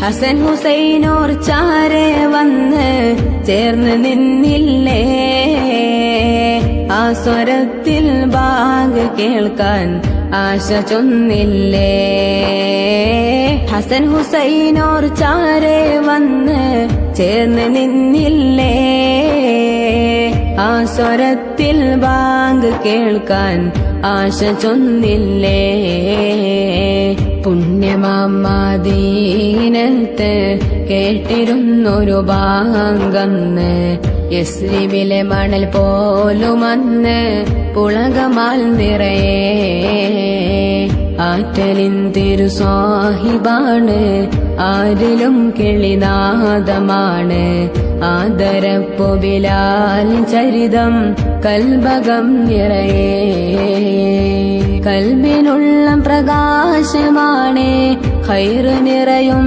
ഹസൻ ഹുസൈനോർ ചാരെ വന്ന് ചേർന്ന് നിന്നില്ലേ ആ സ്വരത്തിൽ ബാങ്ക് കേൾക്കാൻ ആശ ചൊന്നില്ലേ ഹസൻ ഹുസൈനോർ ചാരെ വന്ന് ചേർന്ന് നിന്നില്ലേ ആ സ്വരത്തിൽ ബാങ്ക് കേൾക്കാൻ ആശ ചൊന്നില്ലേ പുണ്യമാമദീനത്ത് കേട്ടിരുന്നൊരു ബാങ്കന്ന് യസ്രിബിലെ മണൽ പോലുമന്ന് പുളകമാൽ നിറയെ ആറ്റലിൻ തിരുസ്വാഹിബാണ് ആരിലും കിളിനാദമാണ് ആദരപ്പു ബിലാൽ ചരിതം കൽബകം നിറയെ കൽബിനുള്ള പ്രകാശമാണ് ഖൈർ നിറയും